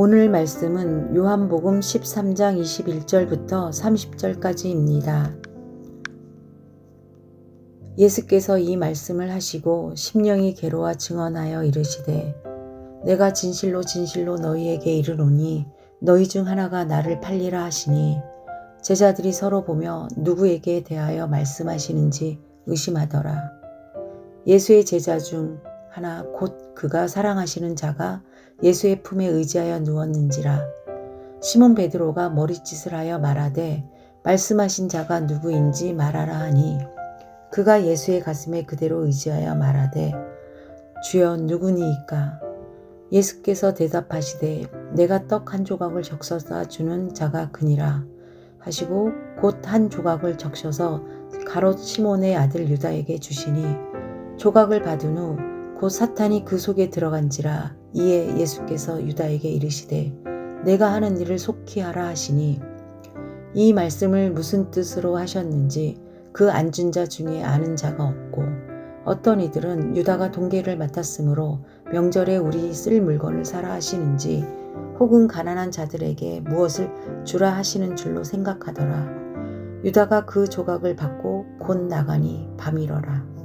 오늘 말씀은 요한복음 13장 21절부터 30절까지입니다. 예수께서 이 말씀을 하시고 심령이 괴로워 증언하여 이르시되 내가 진실로 진실로 너희에게 이르노니 너희 중 하나가 나를 팔리라 하시니 제자들이 서로 보며 누구에게 대하여 말씀하시는지 의심하더라. 예수의 제자 중 하나 곧 그가 사랑하시는 자가 예수의 품에 의지하여 누웠는지라. 시몬 베드로가 머리짓을 하여 말하되 말씀하신 자가 누구인지 말하라 하니 그가 예수의 가슴에 그대로 의지하여 말하되 주여 누구니이까? 예수께서 대답하시되 내가 떡 한 조각을 적셔서 주는 자가 그니라 하시고 곧 한 조각을 적셔서 가롯 시몬의 아들 유다에게 주시니 조각을 받은 후 곧 사탄이 그 속에 들어간지라. 이에 예수께서 유다에게 이르시되 내가 하는 일을 속히 하라 하시니 이 말씀을 무슨 뜻으로 하셨는지 그 앉은 자 중에 아는 자가 없고 어떤 이들은 유다가 동계를 맡았으므로 명절에 우리 쓸 물건을 사라 하시는지 혹은 가난한 자들에게 무엇을 주라 하시는 줄로 생각하더라. 유다가 그 조각을 받고 곧 나가니 밤이러라.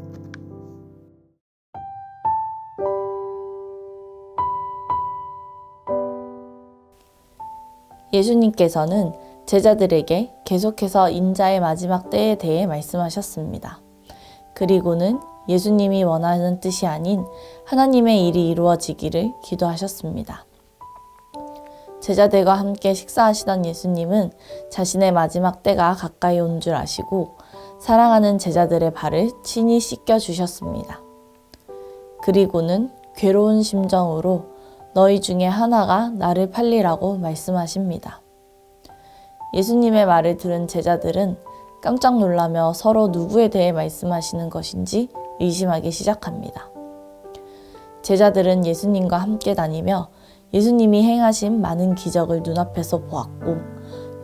예수님께서는 제자들에게 계속해서 인자의 마지막 때에 대해 말씀하셨습니다. 그리고는 예수님이 원하는 뜻이 아닌 하나님의 일이 이루어지기를 기도하셨습니다. 제자들과 함께 식사하시던 예수님은 자신의 마지막 때가 가까이 온 줄 아시고 사랑하는 제자들의 발을 친히 씻겨 주셨습니다. 그리고는 괴로운 심정으로 너희 중에 하나가 나를 팔리라고 말씀하십니다. 예수님의 말을 들은 제자들은 깜짝 놀라며 서로 누구에 대해 말씀하시는 것인지 의심하기 시작합니다. 제자들은 예수님과 함께 다니며 예수님이 행하신 많은 기적을 눈앞에서 보았고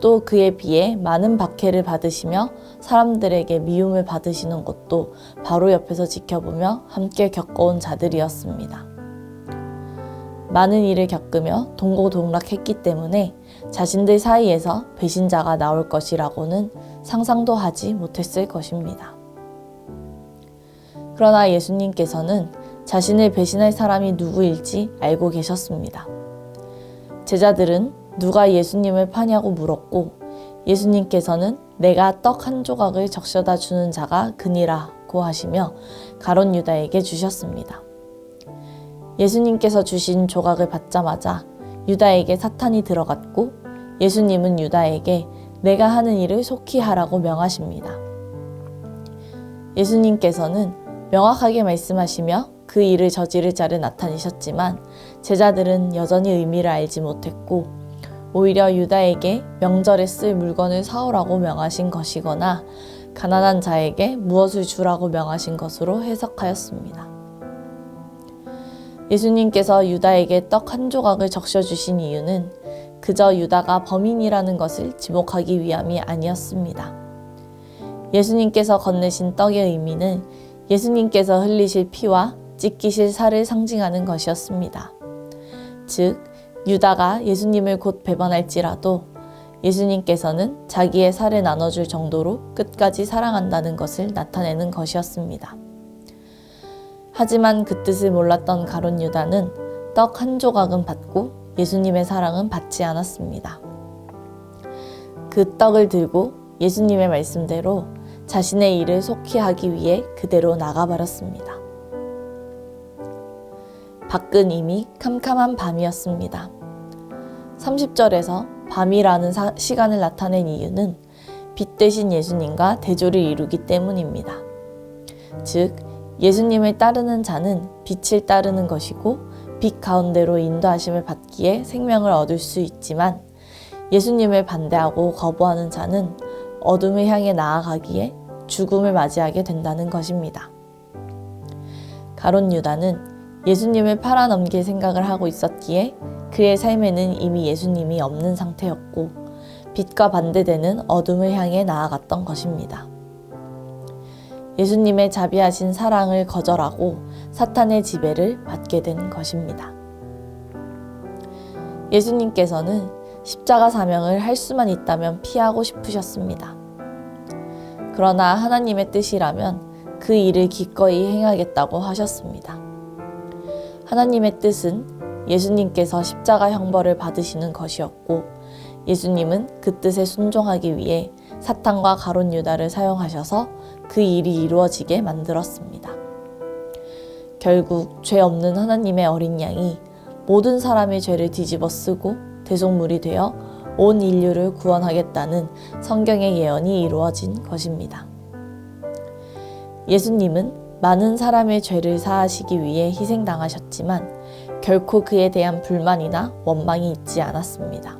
또 그에 비해 많은 박해를 받으시며 사람들에게 미움을 받으시는 것도 바로 옆에서 지켜보며 함께 겪어온 자들이었습니다. 많은 일을 겪으며 동고동락했기 때문에 자신들 사이에서 배신자가 나올 것이라고는 상상도 하지 못했을 것입니다. 그러나 예수님께서는 자신을 배신할 사람이 누구일지 알고 계셨습니다. 제자들은 누가 예수님을 파냐고 물었고 예수님께서는 내가 떡 한 조각을 적셔다 주는 자가 그니라고 하시며 가롯 유다에게 주셨습니다. 예수님께서 주신 조각을 받자마자 유다에게 사탄이 들어갔고 예수님은 유다에게 내가 하는 일을 속히 하라고 명하십니다. 예수님께서는 명확하게 말씀하시며 그 일을 저지를 자를 나타내셨지만 제자들은 여전히 의미를 알지 못했고 오히려 유다에게 명절에 쓸 물건을 사오라고 명하신 것이거나 가난한 자에게 무엇을 주라고 명하신 것으로 해석하였습니다. 예수님께서 유다에게 떡 한 조각을 적셔주신 이유는 그저 유다가 범인이라는 것을 지목하기 위함이 아니었습니다. 예수님께서 건네신 떡의 의미는 예수님께서 흘리실 피와 찢기실 살을 상징하는 것이었습니다. 즉, 유다가 예수님을 곧 배반할지라도 예수님께서는 자기의 살을 나눠줄 정도로 끝까지 사랑한다는 것을 나타내는 것이었습니다. 하지만 그 뜻을 몰랐던 가룟 유다는 떡 한 조각은 받고 예수님의 사랑은 받지 않았습니다. 그 떡을 들고 예수님의 말씀대로 자신의 일을 속히 하기 위해 그대로 나가버렸습니다. 밖은 이미 캄캄한 밤이었습니다. 30절에서 밤이라는 시간을 나타낸 이유는 빛 대신 예수님과 대조를 이루기 때문입니다. 즉, 예수님을 따르는 자는 빛을 따르는 것이고 빛 가운데로 인도하심을 받기에 생명을 얻을 수 있지만 예수님을 반대하고 거부하는 자는 어둠을 향해 나아가기에 죽음을 맞이하게 된다는 것입니다. 가룟 유다는 예수님을 팔아넘길 생각을 하고 있었기에 그의 삶에는 이미 예수님이 없는 상태였고 빛과 반대되는 어둠을 향해 나아갔던 것입니다. 예수님의 자비하신 사랑을 거절하고 사탄의 지배를 받게 된 것입니다. 예수님께서는 십자가 사명을 할 수만 있다면 피하고 싶으셨습니다. 그러나 하나님의 뜻이라면 그 일을 기꺼이 행하겠다고 하셨습니다. 하나님의 뜻은 예수님께서 십자가 형벌을 받으시는 것이었고, 예수님은 그 뜻에 순종하기 위해 사탄과 가룟 유다를 사용하셔서 그 일이 이루어지게 만들었습니다. 결국 죄 없는 하나님의 어린 양이 모든 사람의 죄를 뒤집어 쓰고 대속물이 되어 온 인류를 구원하겠다는 성경의 예언이 이루어진 것입니다. 예수님은 많은 사람의 죄를 사하시기 위해 희생당하셨지만 결코 그에 대한 불만이나 원망이 있지 않았습니다.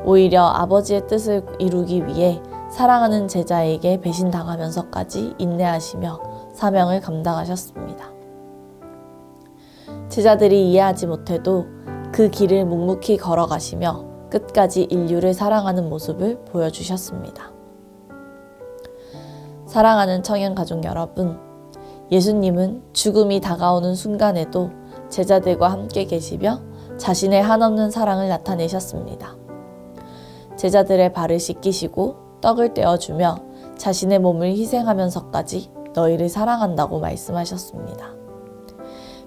오히려 아버지의 뜻을 이루기 위해 사랑하는 제자에게 배신당하면서까지 인내하시며 사명을 감당하셨습니다. 제자들이 이해하지 못해도 그 길을 묵묵히 걸어가시며 끝까지 인류를 사랑하는 모습을 보여주셨습니다. 사랑하는 청년가족 여러분, 예수님은 죽음이 다가오는 순간에도 제자들과 함께 계시며 자신의 한없는 사랑을 나타내셨습니다. 제자들의 발을 씻기시고 떡을 떼어주며 자신의 몸을 희생하면서까지 너희를 사랑한다고 말씀하셨습니다.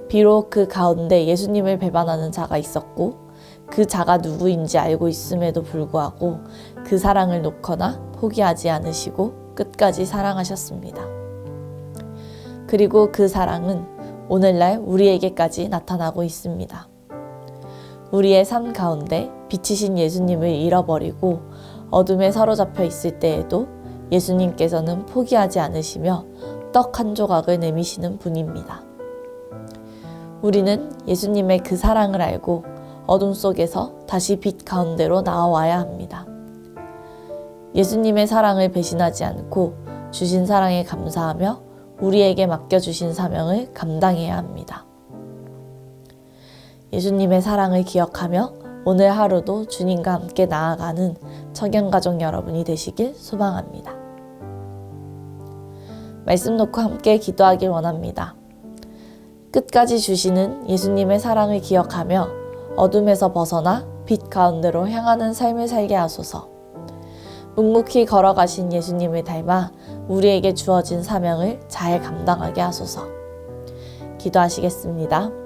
비록 그 가운데 예수님을 배반하는 자가 있었고 그 자가 누구인지 알고 있음에도 불구하고 그 사랑을 놓거나 포기하지 않으시고 끝까지 사랑하셨습니다. 그리고 그 사랑은 오늘날 우리에게까지 나타나고 있습니다. 우리의 삶 가운데 빛이신 예수님을 잃어버리고 어둠에 사로잡혀 있을 때에도 예수님께서는 포기하지 않으시며 떡 한 조각을 내미시는 분입니다. 우리는 예수님의 그 사랑을 알고 어둠 속에서 다시 빛 가운데로 나아와야 합니다. 예수님의 사랑을 배신하지 않고 주신 사랑에 감사하며 우리에게 맡겨주신 사명을 감당해야 합니다. 예수님의 사랑을 기억하며 오늘 하루도 주님과 함께 나아가는 청년가족 여러분이 되시길 소망합니다. 말씀 놓고 함께 기도하길 원합니다. 끝까지 주시는 예수님의 사랑을 기억하며 어둠에서 벗어나 빛 가운데로 향하는 삶을 살게 하소서. 묵묵히 걸어가신 예수님을 닮아 우리에게 주어진 사명을 잘 감당하게 하소서. 기도하시겠습니다.